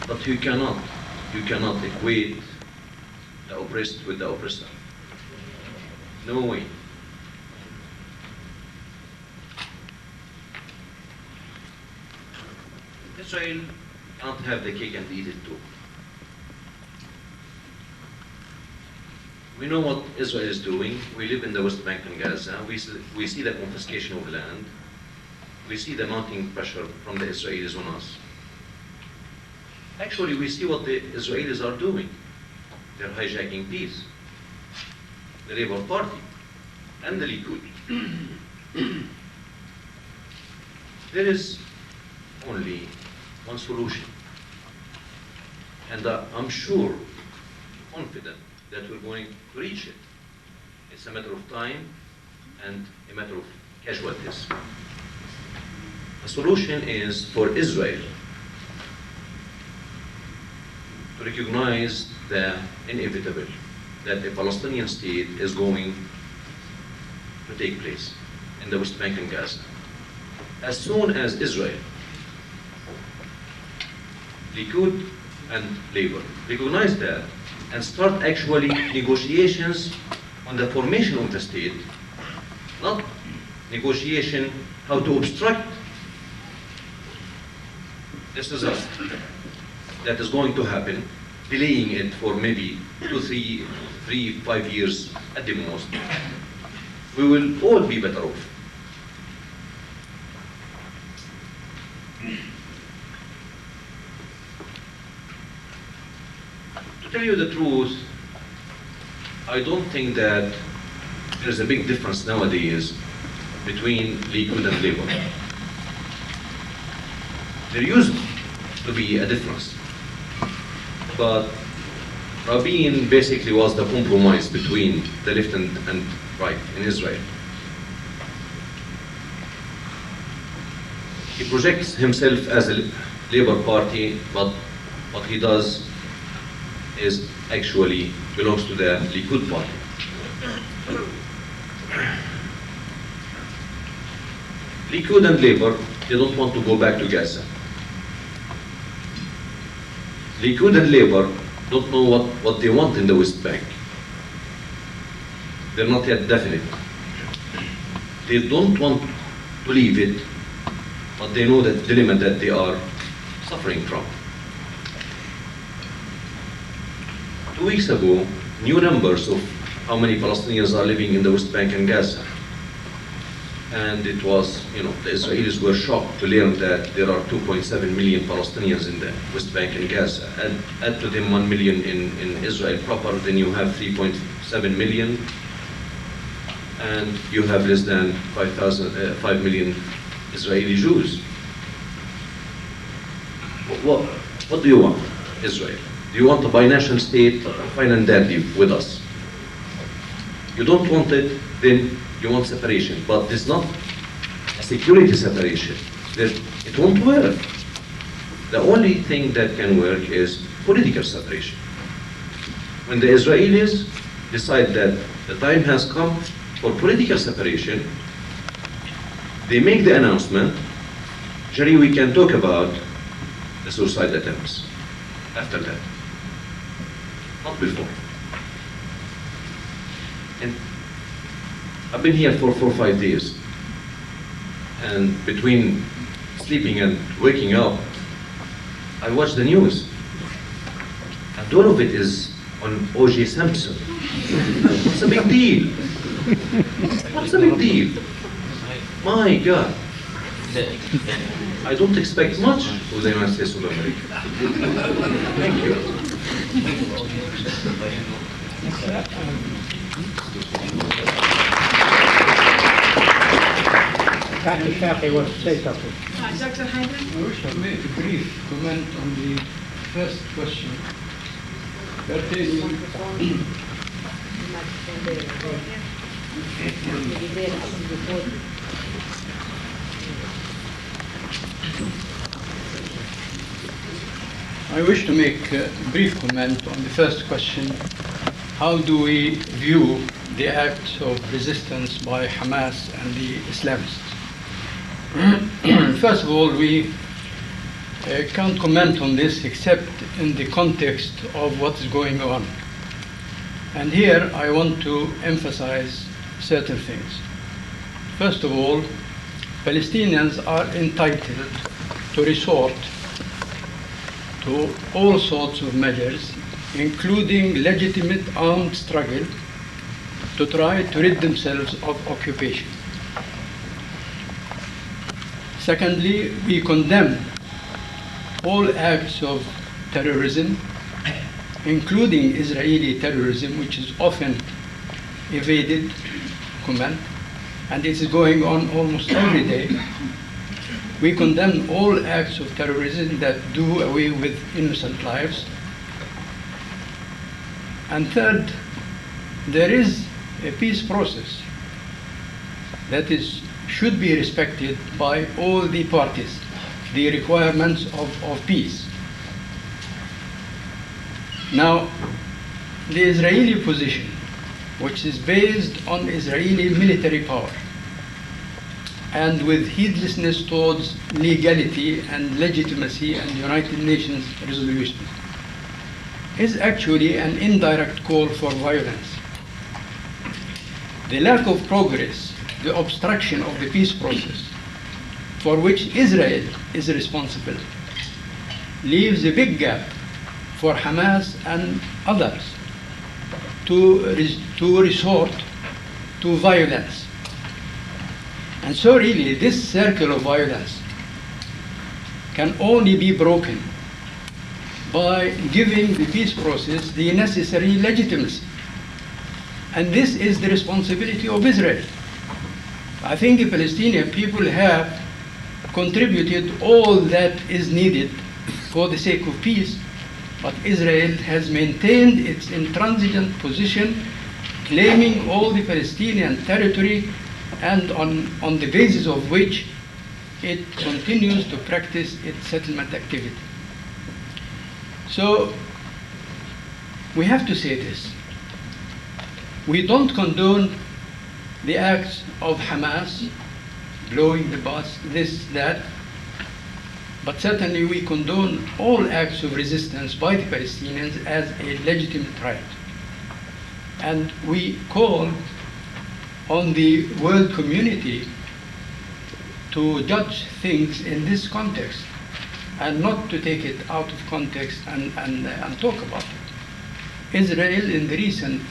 But you cannot equate the oppressed with the oppressor. No way. Israel can't have the cake and eat it too. We know what Israel is doing. We live in the West Bank and Gaza. We see the confiscation of land. We see the mounting pressure from the Israelis on us. Actually, we see what the Israelis are doing. They're hijacking peace. The Labour Party and the Likud. There is only one solution. And I'm sure, confident, that we're going to reach it. It's a matter of time and a matter of casualties. The solution is for Israel to recognize the inevitable, that a Palestinian state is going to take place in the West Bank and Gaza. As soon as Israel, Likud and Labour recognize that and start actually negotiations on the formation of the state, not negotiation how to obstruct this disaster that is going to happen, delaying it for maybe 2, 3, 5 years at the most, we will all be better off. To tell you the truth, I don't think that there's a big difference nowadays between Likud and Labour. There used to be a difference, but Rabin basically was the compromise between the left and right in Israel. He projects himself as a Labour Party, but what he does is actually belongs to the Likud Party. Likud and Labour, they don't want to go back to Gaza. Likud and Labour don't know what they want in the West Bank. They're not yet definite. They don't want to leave it, but they know that dilemma that they are suffering from. 2 weeks ago, new numbers of how many Palestinians are living in the West Bank and Gaza. And it was, the Israelis were shocked to learn that there are 2.7 million Palestinians in the West Bank and Gaza. Add to them 1 million in Israel proper, then you have 3.7 million. And you have less than 5 million Israeli Jews. What do you want, Israel? Do you want a binational state, fine and dandy with us? You don't want it, then you want separation, but it's not a security separation. It won't work. the only thing that can work is political separation. When the Israelis decide that the time has come for political separation, they make the announcement, Jerry, we can talk about the suicide attempts after that, not before. And I've been here for 4 or 5 days, and between sleeping and waking up, I watch the news, and all of it is on O.J. Simpson. What's the big deal? What's the big deal? My God. I don't expect much from the United States of America. Thank you. Dr. wants to say something. Dr. Hyman? I wish to make a brief comment on the first question pertaining I wish to make a brief comment on the first question. How do we view the acts of resistance by Hamas and the Islamists? First of all, we can't comment on this except in the context of what's going on. And here I want to emphasize certain things. First of all, Palestinians are entitled to resort to all sorts of measures, including legitimate armed struggle, to try to rid themselves of occupation. Secondly, we condemn all acts of terrorism, including Israeli terrorism, which is often evaded comment, and it is going on almost every day. We condemn all acts of terrorism that do away with innocent lives. And third, there is a peace process that should be respected by all the parties, the requirements of peace. Now, the Israeli position, which is based on Israeli military power and with heedlessness towards legality and legitimacy and United Nations resolutions, is actually an indirect call for violence. The lack of progress, the obstruction of the peace process, for which Israel is responsible, leaves a big gap for Hamas and others to resort to violence. And so really, this circle of violence can only be broken by giving the peace process the necessary legitimacy. And this is the responsibility of Israel. I think the Palestinian people have contributed all that is needed for the sake of peace, but Israel has maintained its intransigent position, claiming all the Palestinian territory, and on the basis of which it continues to practice its settlement activity. So we have to say this. We don't condone the acts of Hamas, blowing the bus, this, that, but certainly we condone all acts of resistance by the Palestinians as a legitimate right. And we call on the world community to judge things in this context and not to take it out of context and talk about it. Israel in the recent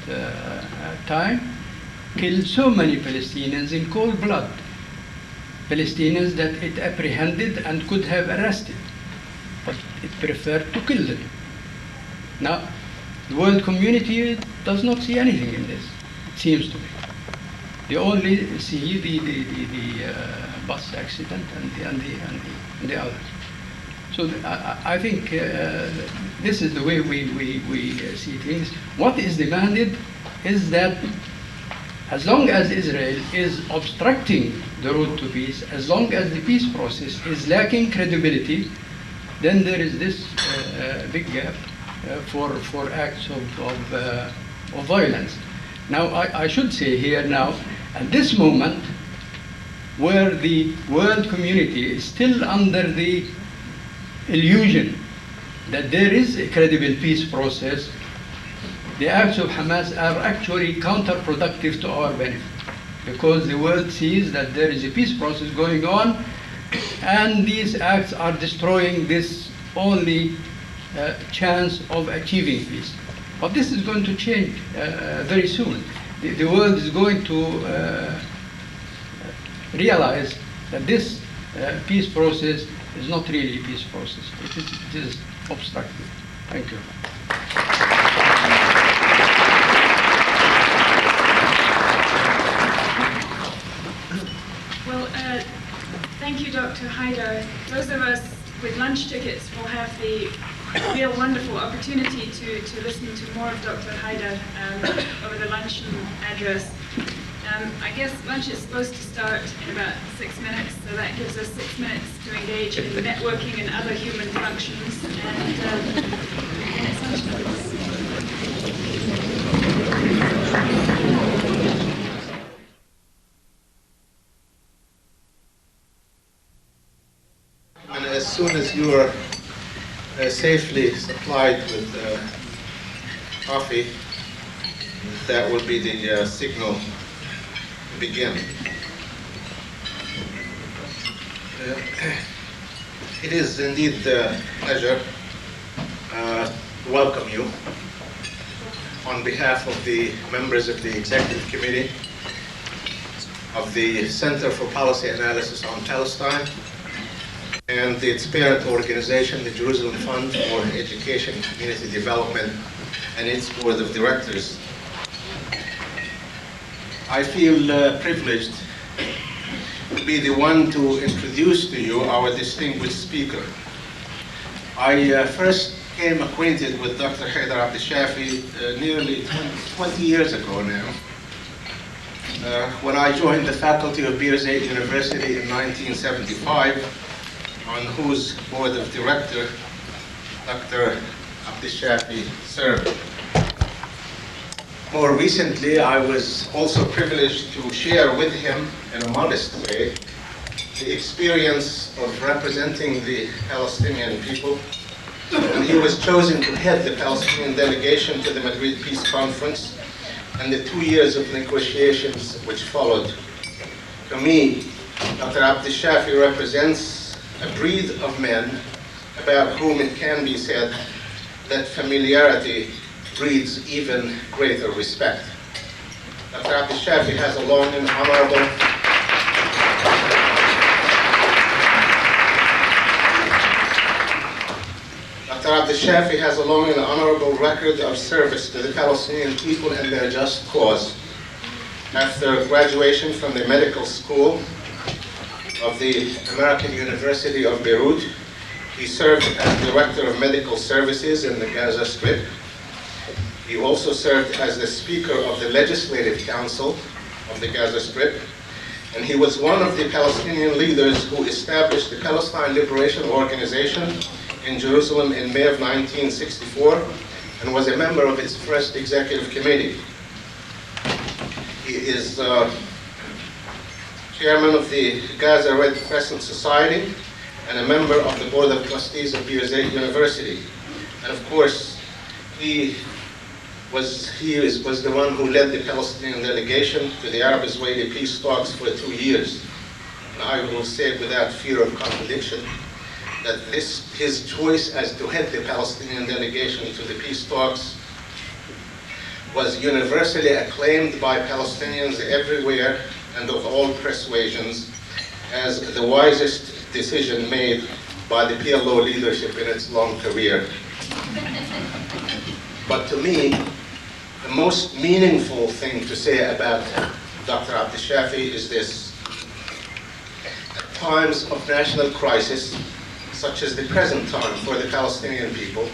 time killed so many Palestinians in cold blood, Palestinians that it apprehended and could have arrested, but it preferred to kill them. Now, the world community does not see anything in this, it seems to me. They only see the bus accident and the others. So I think this is the way we see things. What is demanded is that as long as Israel is obstructing the road to peace, as long as the peace process is lacking credibility, then there is this big gap for acts of violence. Now, I should say here now, at this moment, where the world community is still under the illusion that there is a credible peace process, the acts of Hamas are actually counterproductive to our benefit, because the world sees that there is a peace process going on, and these acts are destroying this only chance of achieving peace. But this is going to change very soon. The world is going to realize that this peace process is not really a peace process. It is obstructive. Thank you. Well, thank you, Dr. Haidar. Those of us with lunch tickets will have the real wonderful opportunity to listen to more of Dr. Haidar over the luncheon address. I guess lunch is supposed to start in about 6 minutes, so that gives us 6 minutes to engage in networking and other human functions. And it's lunchtime. And as soon as you are safely supplied with coffee, that will be the signal to begin. It is indeed a pleasure to welcome you on behalf of the members of the Executive Committee of the Center for Policy Analysis on Palestine and its parent organization, the Jerusalem Fund for Education and Community Development, and its board of directors. I feel privileged to be the one to introduce to you our distinguished speaker. I first became acquainted with Dr. Haidar Abdeshafi nearly 20 years ago now, when I joined the faculty of Birzeit University in 1975, on whose board of director Dr. Abdeshafi served. More recently, I was also privileged to share with him, in a modest way, the experience of representing the Palestinian people when he was chosen to head the Palestinian delegation to the Madrid Peace Conference and the 2 years of negotiations which followed. To me, Dr. Abdeshafi represents a breed of men about whom it can be said that familiarity breeds even greater respect. Dr. Abdeshafi has a long and honorable record of service to the Palestinian people and their just cause. After graduation from the medical school of the American University of Beirut, he served as Director of Medical Services in the Gaza Strip. He also served as the Speaker of the Legislative Council of the Gaza Strip, and he was one of the Palestinian leaders who established the Palestine Liberation Organization in Jerusalem in May of 1964, and was a member of its first executive committee. He is chairman of the Gaza Red Crescent Society and a member of the Board of Trustees of Birzeit University. And of course, he was the one who led the Palestinian delegation to the Arab Israeli peace talks for 2 years. And I will say without fear of contradiction that his choice as to head the Palestinian delegation to the peace talks was universally acclaimed by Palestinians everywhere and of all persuasions as the wisest decision made by the PLO leadership in its long career. But to me, the most meaningful thing to say about Dr. Abdeshafi is this. At times of national crisis, such as the present time for the Palestinian people,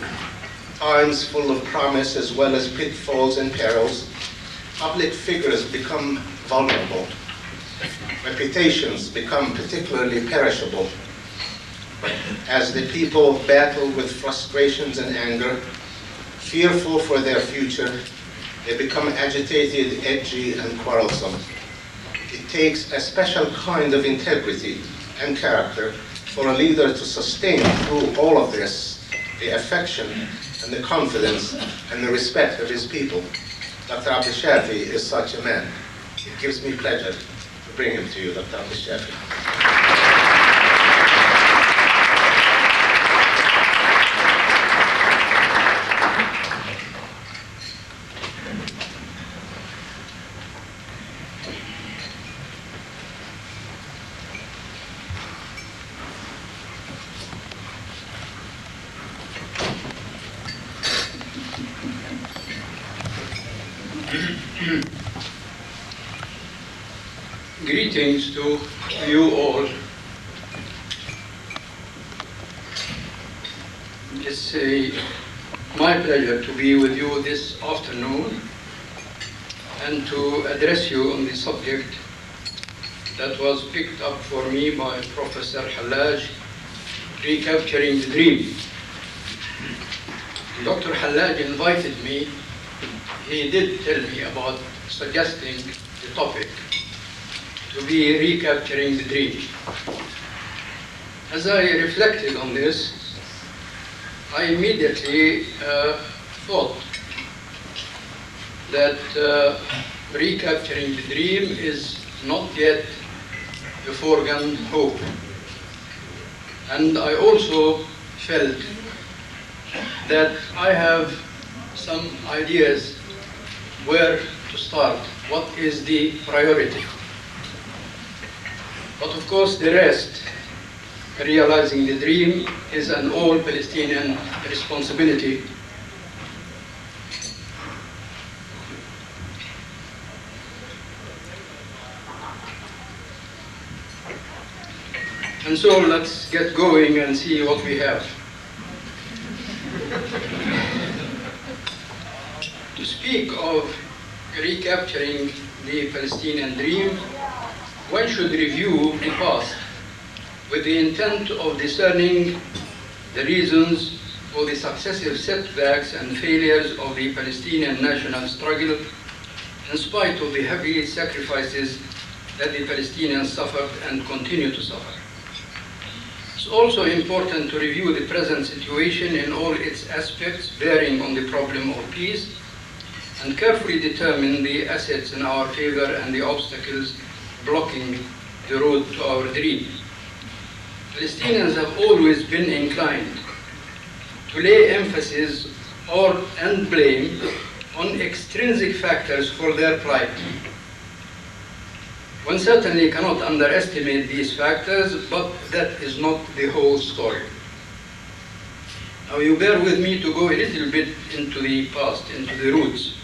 times full of promise as well as pitfalls and perils, public figures become vulnerable. Reputations become particularly perishable. as the people battle with frustrations and anger, fearful for their future, they become agitated, edgy, and quarrelsome. It takes a special kind of integrity and character for a leader to sustain through all of this the affection and the confidence and the respect of his people. Dr. Abdel Shafi is such a man. It gives me pleasure to bring him to you, Dr. Abdel Shafi. Greetings to you all. It's my pleasure to be with you this afternoon and to address you on the subject that was picked up for me by Professor Hallaj, recapturing the dream. Dr. Hallaj invited me. He did tell me about suggesting the topic to be recapturing the dream. As I reflected on this, I immediately thought that recapturing the dream is not yet a foregone hope. And I also felt that I have some ideas where to start, what is the priority. But of course, the rest, realizing the dream, is an all-Palestinian responsibility. And so let's get going and see what we have. To speak of recapturing the Palestinian dream, one should review the past with the intent of discerning the reasons for the successive setbacks and failures of the Palestinian national struggle, in spite of the heavy sacrifices that the Palestinians suffered and continue to suffer. It's also important to review the present situation in all its aspects bearing on the problem of peace, and carefully determine the assets in our favor and the obstacles blocking the road to our dream. Palestinians have always been inclined to lay emphasis and blame on extrinsic factors for their plight. One certainly cannot underestimate these factors, but that is not the whole story. Now you bear with me to go a little bit into the past, into the roots.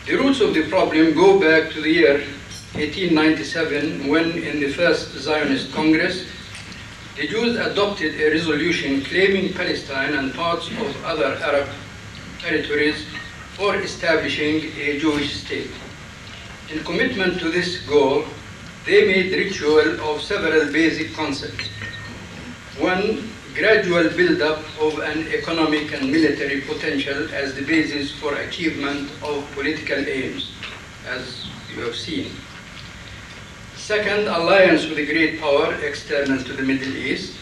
The roots of the problem go back to the year 1897, when in the first Zionist Congress, the Jews adopted a resolution claiming Palestine and parts of other Arab territories for establishing a Jewish state. In commitment to this goal, they made ritual of several basic concepts. One, gradual build-up of an economic and military potential as the basis for achievement of political aims, as you have seen. Second, alliance with a great power external to the Middle East.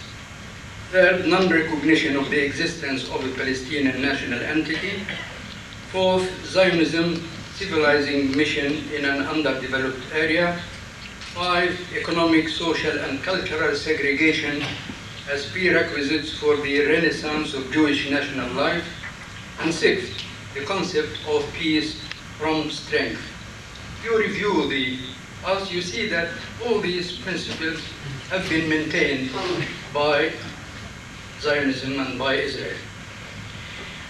Third, non-recognition of the existence of a Palestinian national entity. Fourth, Zionism civilizing mission in an underdeveloped area. 5, economic, social, and cultural segregation as prerequisites for the renaissance of Jewish national life. And 6, the concept of peace from strength. If you review the past, you see that all these principles have been maintained by Zionism and by Israel.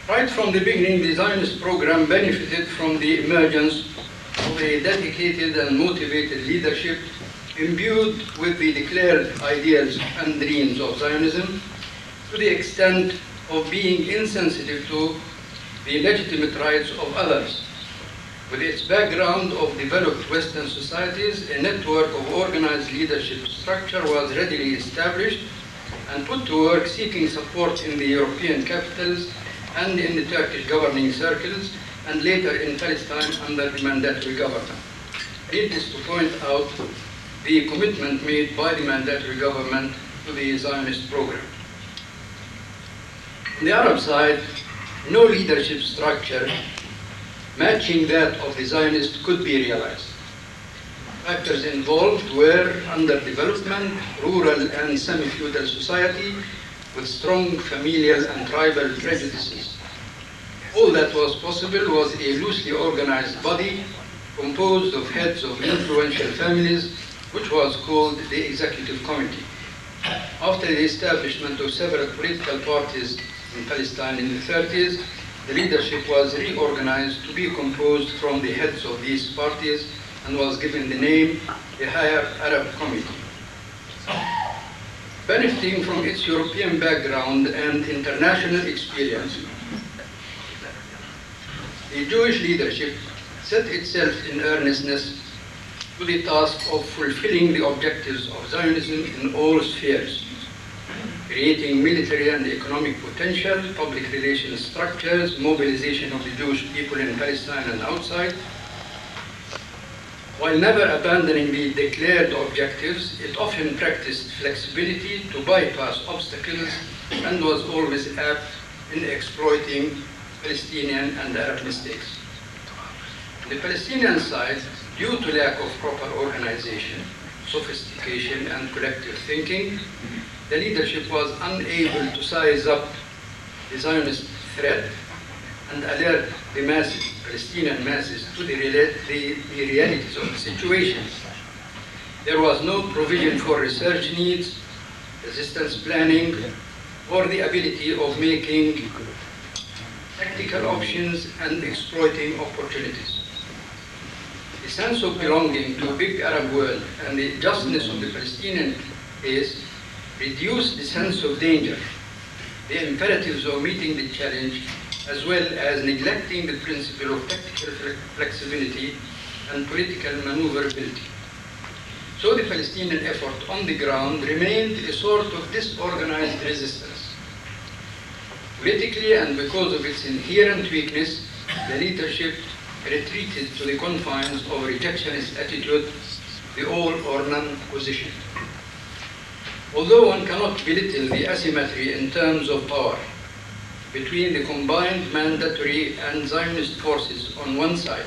Right from the beginning, the Zionist program benefited from the emergence of a dedicated and motivated leadership imbued with the declared ideals and dreams of Zionism, to the extent of being insensitive to the legitimate rights of others. With its background of developed Western societies, a network of organized leadership structure was readily established and put to work seeking support in the European capitals and in the Turkish governing circles, and later in Palestine under the mandatory government. Needless to point out the commitment made by the mandatory government to the Zionist program. On the Arab side, no leadership structure matching that of the Zionists could be realized. Factors involved were underdevelopment, rural and semi-feudal society with strong familial and tribal prejudices. All that was possible was a loosely organized body composed of heads of influential families, which was called the Executive Committee. After the establishment of several political parties in Palestine in the 30s, the leadership was reorganized to be composed from the heads of these parties and was given the name the Higher Arab Committee. Benefiting from its European background and international experience, the Jewish leadership set itself in earnestness to the task of fulfilling the objectives of Zionism in all spheres, creating military and economic potential, public relations structures, mobilization of the Jewish people in Palestine and outside. While never abandoning the declared objectives, it often practiced flexibility to bypass obstacles and was always apt in exploiting Palestinian and Arab mistakes. On the Palestinian side, due to lack of proper organization, sophistication, and collective thinking, the leadership was unable to size up the Zionist threat and alert the masses, Palestinian masses, to the realities of the situation. There was no provision for research needs, resistance planning, or the ability of making tactical options and exploiting opportunities. The sense of belonging to a big Arab world and the justness of the Palestinian case reduced the sense of danger, the imperatives of meeting the challenge, as well as neglecting the principle of tactical flexibility and political maneuverability. So the Palestinian effort on the ground remained a sort of disorganized resistance. Politically, and because of its inherent weakness, the leadership retreated to the confines of a rejectionist attitude, the all or none position. Although one cannot belittle the asymmetry in terms of power between the combined mandatory and Zionist forces on one side,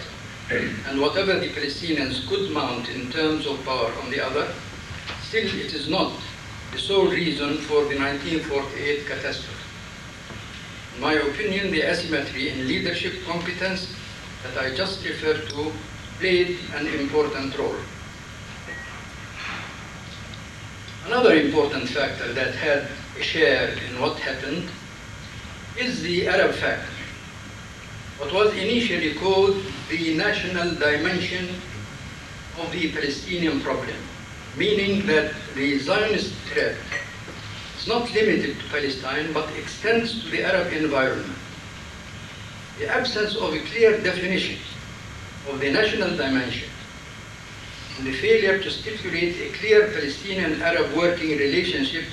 and whatever the Palestinians could mount in terms of power on the other, still it is not the sole reason for the 1948 catastrophe. In my opinion, the asymmetry in leadership competence that I just referred to played an important role. Another important factor that had a share in what happened is the Arab factor, what was initially called the national dimension of the Palestinian problem, meaning that the Zionist threat is not limited to Palestine but extends to the Arab environment. The absence of a clear definition of the national dimension and the failure to stipulate a clear Palestinian-Arab working relationship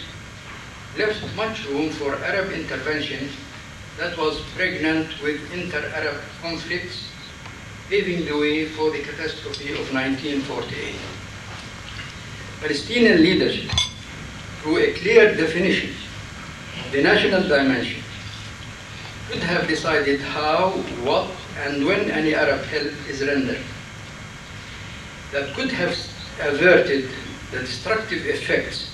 left much room for Arab intervention that was pregnant with inter-Arab conflicts, paving the way for the catastrophe of 1948. Palestinian leadership, through a clear definition of the national dimension, could have decided how, what, and when any Arab help is rendered. That could have averted the destructive effects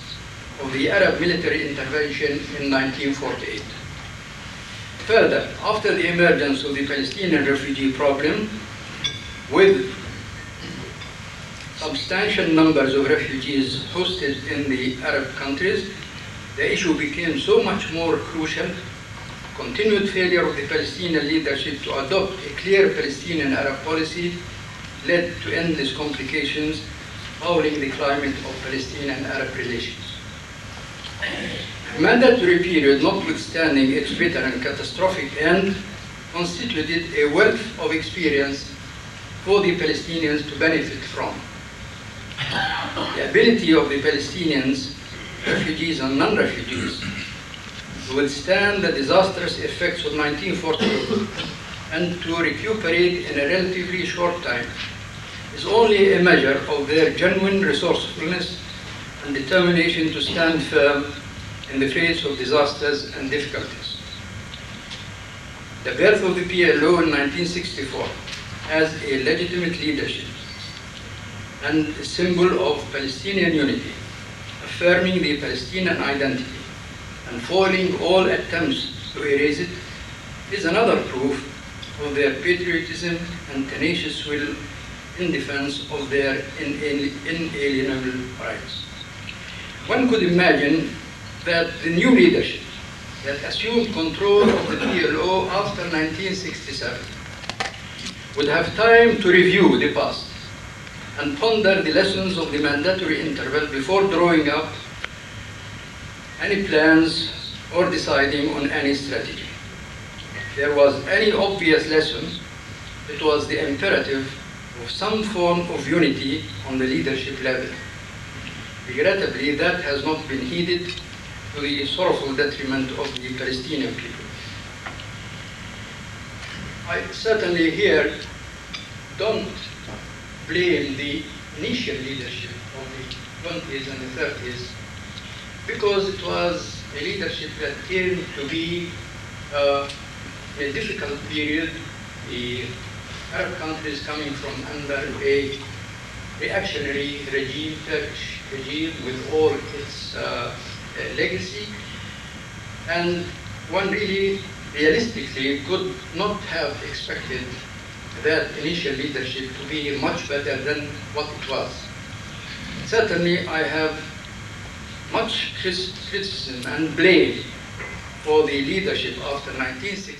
of the Arab military intervention in 1948. Further, after the emergence of the Palestinian refugee problem, with substantial numbers of refugees hosted in the Arab countries, the issue became so much more crucial. Continued failure of the Palestinian leadership to adopt a clear Palestinian-Arab policy led to endless complications fouling the climate of Palestinian-Arab relations. The mandatory period, notwithstanding its bitter and catastrophic end, constituted a wealth of experience for the Palestinians to benefit from. The ability of the Palestinians refugees and non-refugees, to withstand the disastrous effects of 1942 and to recuperate in a relatively short time is only a measure of their genuine resourcefulness and determination to stand firm in the face of disasters and difficulties. The birth of the PLO in 1964 as a legitimate leadership and a symbol of Palestinian unity, affirming the Palestinian identity and foiling all attempts to erase it, is another proof of their patriotism and tenacious will in defense of their inalienable rights. One could imagine that the new leadership that assumed control of the PLO after 1967 would have time to review the past and ponder the lessons of the mandatory interval before drawing up any plans or deciding on any strategy. If there was any obvious lesson, it was the imperative of some form of unity on the leadership level. Regrettably, that has not been heeded, to the sorrowful detriment of the Palestinian people. I certainly here don't blame the initial leadership of the 20s and the 30s, because it was a leadership that came to be a difficult period. The Arab countries coming from under a reactionary regime, Turkish regime, with all its legacy, and one really realistically could not have expected that initial leadership to be much better than what it was. Certainly, I have much criticism and blame for the leadership after 1960.